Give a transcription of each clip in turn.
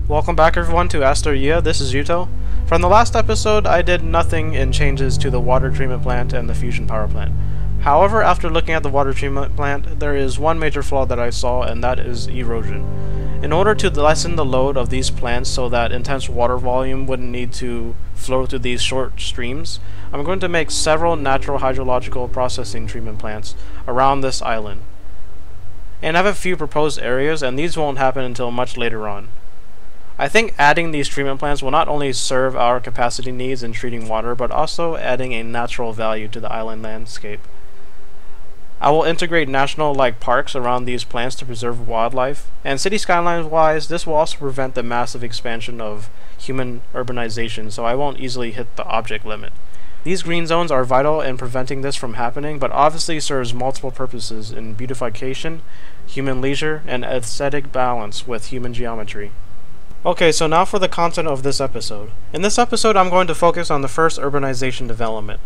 Welcome back everyone to Aster-yee-ah, this is Yuttho. From the last episode, I did nothing in changes to the water treatment plant and the fusion power plant. However, after looking at the water treatment plant, there is one major flaw that I saw, and that is erosion. In order to lessen the load of these plants so that intense water volume wouldn't need to flow through these short streams, I'm going to make several natural hydrological processing treatment plants around this island. And I have a few proposed areas, and these won't happen until much later on. I think adding these treatment plants will not only serve our capacity needs in treating water, but also adding a natural value to the island landscape. I will integrate national-like parks around these plants to preserve wildlife, and city skylines-wise, this will also prevent the massive expansion of human urbanization, so I won't easily hit the object limit. These green zones are vital in preventing this from happening, but obviously serves multiple purposes in beautification, human leisure, and aesthetic balance with human geometry. Okay, so now for the content of this episode. In this episode, I'm going to focus on the first urbanization development.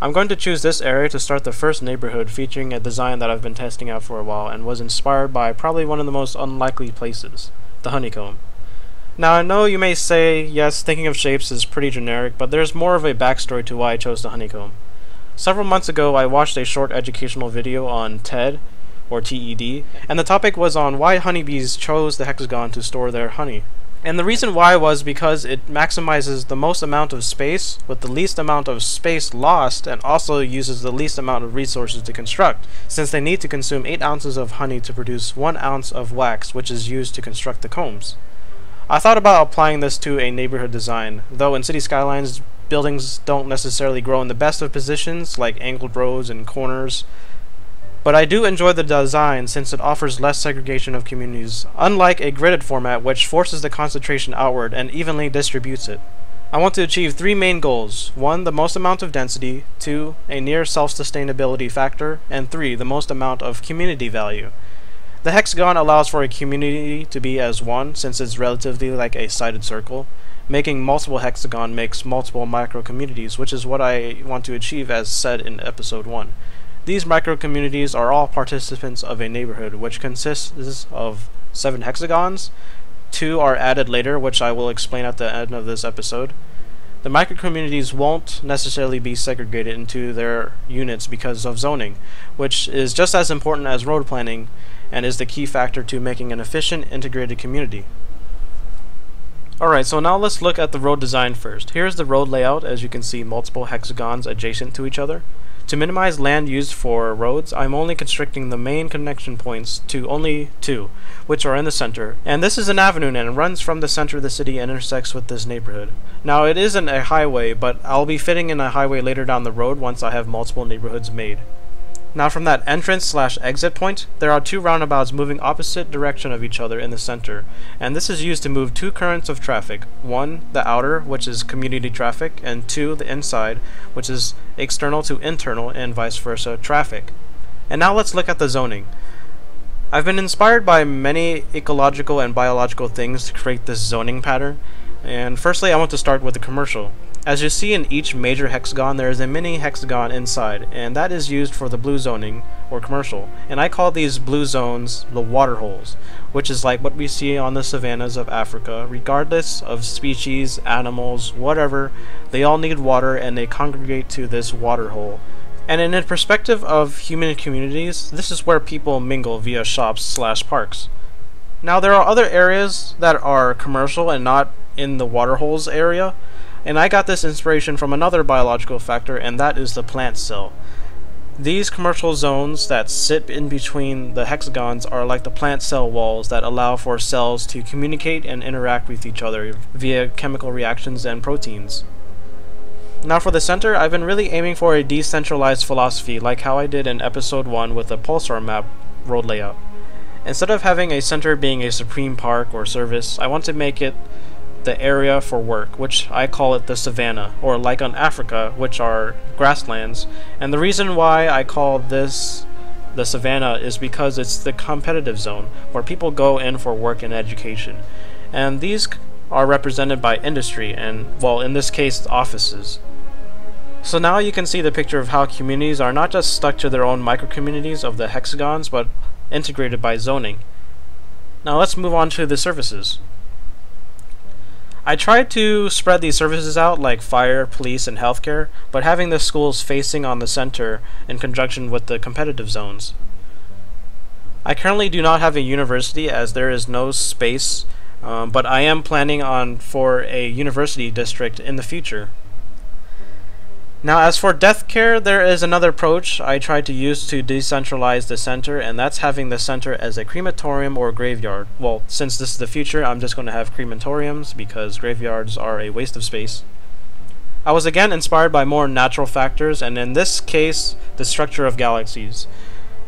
I'm going to choose this area to start the first neighborhood featuring a design that I've been testing out for a while and was inspired by probably one of the most unlikely places, the honeycomb. Now I know you may say, yes, thinking of shapes is pretty generic, but there's more of a backstory to why I chose the honeycomb. Several months ago, I watched a short educational video on TED, or TED, and the topic was on why honeybees chose the hexagon to store their honey. And the reason why was because it maximizes the most amount of space with the least amount of space lost, and also uses the least amount of resources to construct, since they need to consume 8 ounces of honey to produce 1 ounce of wax, which is used to construct the combs. I thought about applying this to a neighborhood design, though in city skylines buildings don't necessarily grow in the best of positions, like angled roads and corners. But I do enjoy the design since it offers less segregation of communities, unlike a gridded format which forces the concentration outward and evenly distributes it. I want to achieve 3 main goals: 1. The most amount of density, 2. A near self-sustainability factor, and 3. The most amount of community value. The hexagon allows for a community to be as one, since it's relatively like a sided circle. Making multiple hexagon makes multiple micro-communities, which is what I want to achieve as said in episode 1. These micro-communities are all participants of a neighborhood, which consists of 7 hexagons. 2 are added later, which I will explain at the end of this episode. The micro-communities won't necessarily be segregated into their units because of zoning, which is just as important as road planning and is the key factor to making an efficient, integrated community. Alright, so now let's look at the road design first. Here's the road layout. As you can see, multiple hexagons adjacent to each other. To minimize land used for roads, I'm only constricting the main connection points to only 2, which are in the center. And this is an avenue and runs from the center of the city and intersects with this neighborhood. Now it isn't a highway, but I'll be fitting in a highway later down the road once I have multiple neighborhoods made. Now from that entrance/exit point, there are 2 roundabouts moving opposite direction of each other in the center, and this is used to move 2 currents of traffic: 1, the outer, which is community traffic, and 2, the inside, which is external to internal and vice versa traffic. And now let's look at the zoning. I've been inspired by many ecological and biological things to create this zoning pattern, and firstly I want to start with the commercial. As you see in each major hexagon, there is a mini hexagon inside, and that is used for the blue zoning, or commercial. And I call these blue zones the water holes, which is like what we see on the savannas of Africa. Regardless of species, animals, whatever, they all need water and they congregate to this water hole. And in the perspective of human communities, this is where people mingle via shops/parks. Now there are other areas that are commercial and not in the water holes area. And I got this inspiration from another biological factor, and that is the plant cell. These commercial zones that sit in between the hexagons are like the plant cell walls that allow for cells to communicate and interact with each other via chemical reactions and proteins. Now for the center, I've been really aiming for a decentralized philosophy, like how I did in episode 1 with the pulsar map road layout. Instead of having a center being a supreme park or service, I want to make it the area for work, which I call it the savanna, or like on Africa, which are grasslands. And the reason why I call this the savanna is because it's the competitive zone where people go in for work and education. And these are represented by industry and, well, in this case, offices. So now you can see the picture of how communities are not just stuck to their own micro-communities of the hexagons, but integrated by zoning. Now let's move on to the surfaces. I tried to spread these services out like fire, police, and healthcare, but having the schools facing on the center in conjunction with the competitive zones. I currently do not have a university as there is no space, but I am planning for a university district in the future. Now, as for death care, there is another approach I tried to use to decentralize the center, and that's having the center as a crematorium or graveyard. Well, since this is the future, I'm just going to have crematoriums because graveyards are a waste of space. I was again inspired by more natural factors, and in this case, the structure of galaxies.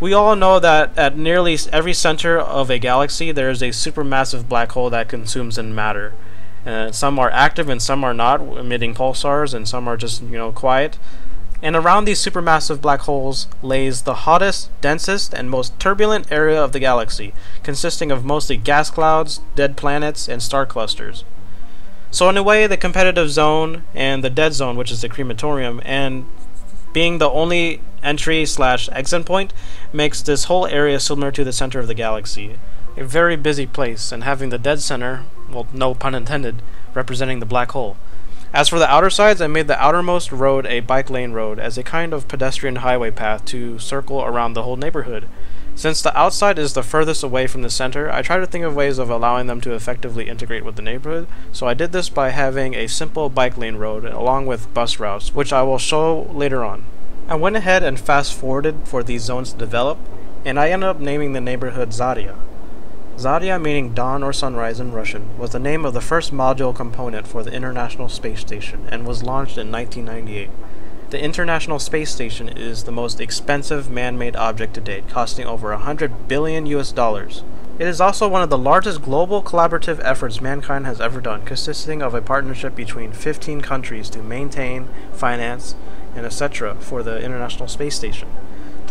We all know that at nearly every center of a galaxy, there is a supermassive black hole that consumes in matter. Some are active and some are not, emitting pulsars, and some are just, quiet. And around these supermassive black holes lays the hottest, densest, and most turbulent area of the galaxy, consisting of mostly gas clouds, dead planets, and star clusters. So in a way, the competitive zone and the dead zone, which is the crematorium, and being the only entry/exit point, makes this whole area similar to the center of the galaxy. A very busy place, and having the dead center, well, no pun intended, representing the black hole. As for the outer sides, I made the outermost road a bike lane road as a kind of pedestrian highway path to circle around the whole neighborhood. Since the outside is the furthest away from the center, I try to think of ways of allowing them to effectively integrate with the neighborhood, so I did this by having a simple bike lane road along with bus routes, which I will show later on. I went ahead and fast forwarded for these zones to develop, and I ended up naming the neighborhood Zarya. Zarya, meaning dawn or sunrise in Russian, was the name of the first module component for the International Space Station and was launched in 1998. The International Space Station is the most expensive man-made object to date, costing over $100 billion US. It is also one of the largest global collaborative efforts mankind has ever done, consisting of a partnership between 15 countries to maintain, finance, and etc. for the International Space Station.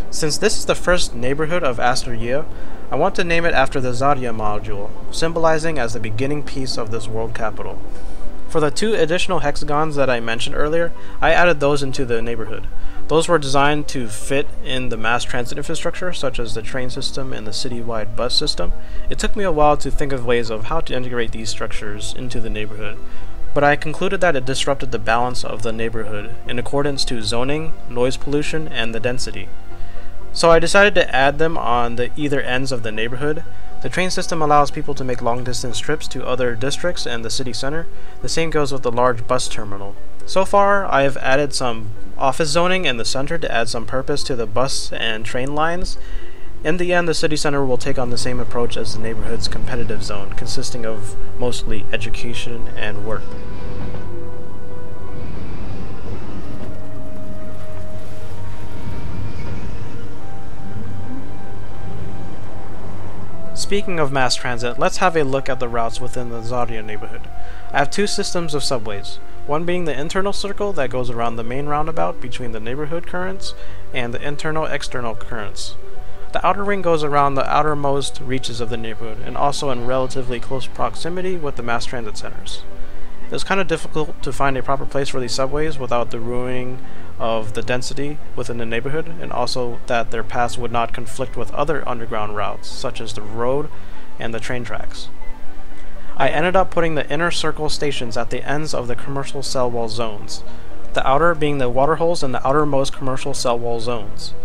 Since this is the first neighborhood of Aster-yee-ah, I want to name it after the Zarya module, symbolizing as the beginning piece of this world capital. For the 2 additional hexagons that I mentioned earlier, I added those into the neighborhood. Those were designed to fit in the mass transit infrastructure, such as the train system and the citywide bus system. It took me a while to think of ways of how to integrate these structures into the neighborhood, but I concluded that it disrupted the balance of the neighborhood in accordance to zoning, noise pollution, and the density. So I decided to add them on the either ends of the neighborhood. The train system allows people to make long-distance trips to other districts and the city center. The same goes with the large bus terminal. So far, I have added some office zoning in the center to add some purpose to the bus and train lines. In the end, the city center will take on the same approach as the neighborhood's competitive zone, consisting of mostly education and work. Speaking of mass transit, let's have a look at the routes within the Zarya neighborhood. I have 2 systems of subways, one being the internal circle that goes around the main roundabout between the neighborhood currents and the internal-external currents. The outer ring goes around the outermost reaches of the neighborhood and also in relatively close proximity with the mass transit centers. It was kind of difficult to find a proper place for these subways without the ruining of the density within the neighborhood, and also that their paths would not conflict with other underground routes, such as the road and the train tracks. I ended up putting the inner circle stations at the ends of the commercial cell wall zones, the outer being the water holes and the outermost commercial cell wall zones.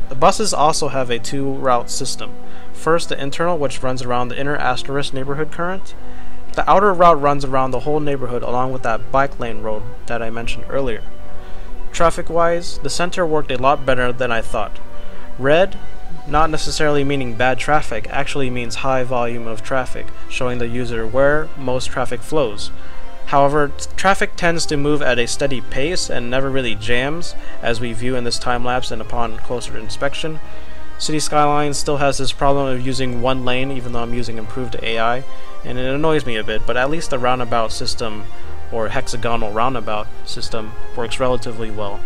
The buses also have a 2-route system. First, the internal, which runs around the inner Asterisks neighborhood current. The outer route runs around the whole neighborhood along with that bike lane road that I mentioned earlier. Traffic-wise, the center worked a lot better than I thought. Red, not necessarily meaning bad traffic, actually means high volume of traffic, showing the user where most traffic flows. However, traffic tends to move at a steady pace and never really jams, as we view in this time-lapse and upon closer inspection. City Skylines still has this problem of using one lane even though I'm using improved AI, and it annoys me a bit, but at least the roundabout system, or hexagonal roundabout system, works relatively well.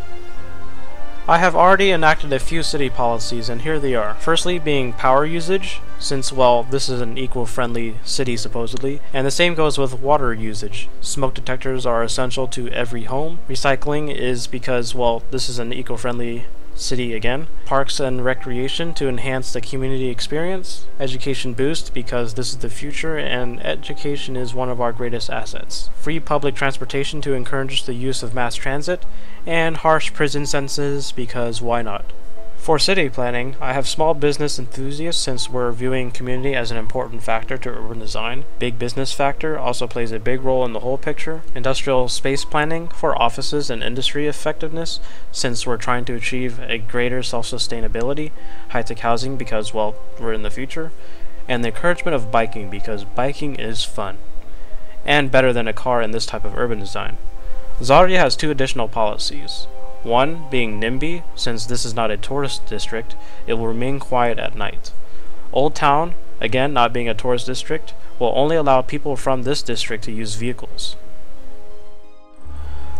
I have already enacted a few city policies, and here they are. Firstly being power usage, since, well, this is an eco-friendly city supposedly, and the same goes with water usage. Smoke detectors are essential to every home. Recycling is because, well, this is an eco-friendly city again. Parks and recreation to enhance the community experience. Education boost because this is the future and education is one of our greatest assets. Free public transportation to encourage the use of mass transit. And harsh prison sentences because why not? For city planning, I have small business enthusiasts since we're viewing community as an important factor to urban design. Big business factor also plays a big role in the whole picture. Industrial space planning for offices and industry effectiveness since we're trying to achieve a greater self-sustainability. High-tech housing because, well, we're in the future. And the encouragement of biking because biking is fun. And better than a car in this type of urban design. Zarya has 2 additional policies. One being NIMBY, since this is not a tourist district, it will remain quiet at night. Old Town, again not being a tourist district, will only allow people from this district to use vehicles.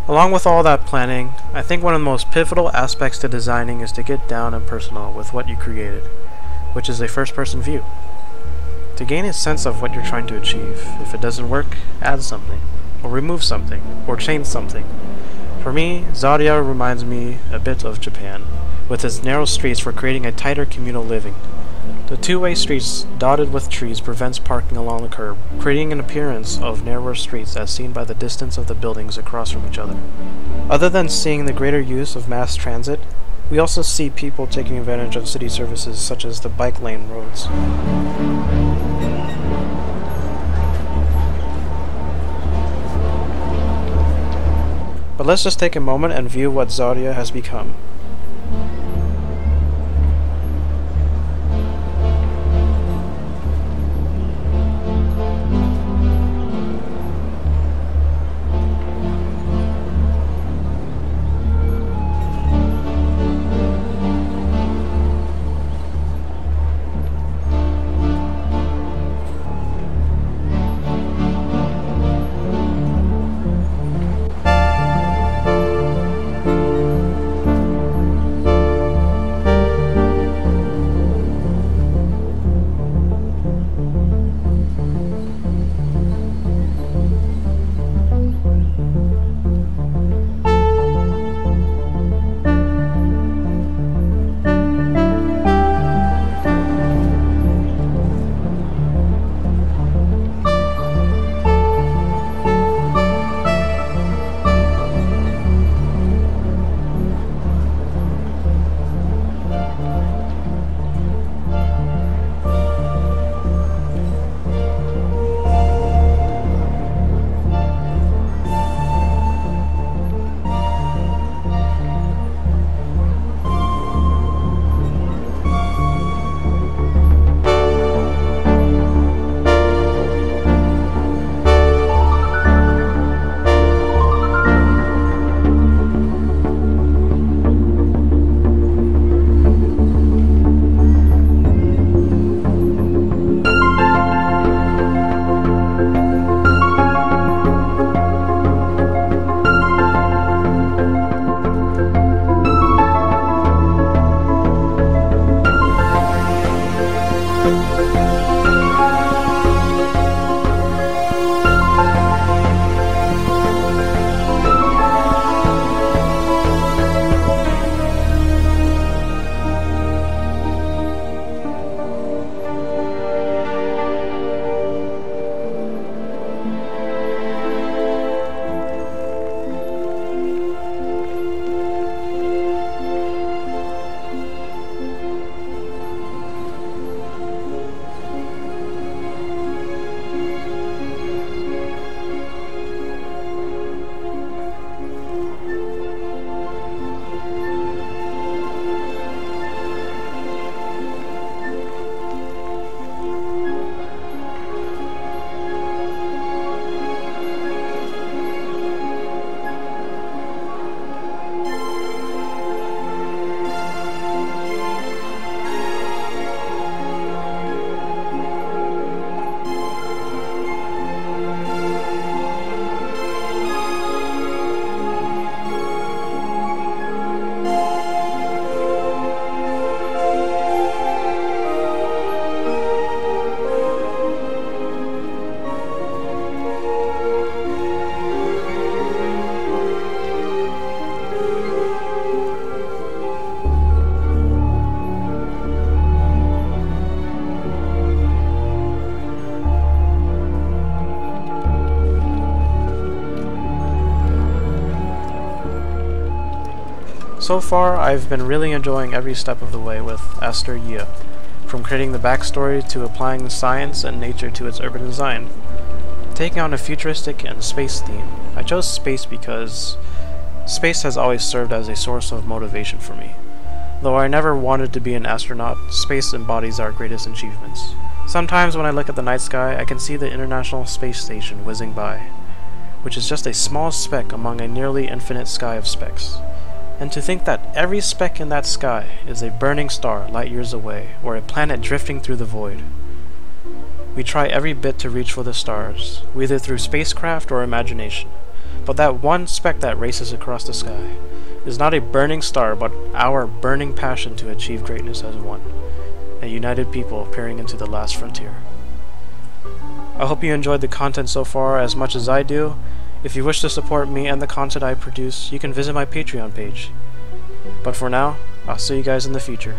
Along with all that planning, I think one of the most pivotal aspects to designing is to get down and personal with what you created, which is a first-person view. To gain a sense of what you're trying to achieve, if it doesn't work, add something, or remove something, or change something. For me, Zarya reminds me a bit of Japan, with its narrow streets for creating a tighter communal living. The 2-way streets dotted with trees prevents parking along the curb, creating an appearance of narrower streets as seen by the distance of the buildings across from each other. Other than seeing the greater use of mass transit, we also see people taking advantage of city services such as the bike lane roads. But let's just take a moment and view what Zarya has become. So far, I've been really enjoying every step of the way with Aster-yee-ah, from creating the backstory to applying the science and nature to its urban design. Taking on a futuristic and space theme, I chose space because space has always served as a source of motivation for me. Though I never wanted to be an astronaut, space embodies our greatest achievements. Sometimes when I look at the night sky, I can see the International Space Station whizzing by, which is just a small speck among a nearly infinite sky of specks. And to think that every speck in that sky is a burning star light years away, or a planet drifting through the void. We try every bit to reach for the stars, either through spacecraft or imagination, but that one speck that races across the sky is not a burning star, but our burning passion to achieve greatness as one, a united people peering into the last frontier. I hope you enjoyed the content so far as much as I do. If you wish to support me and the content I produce, you can visit my Patreon page. But for now, I'll see you guys in the future.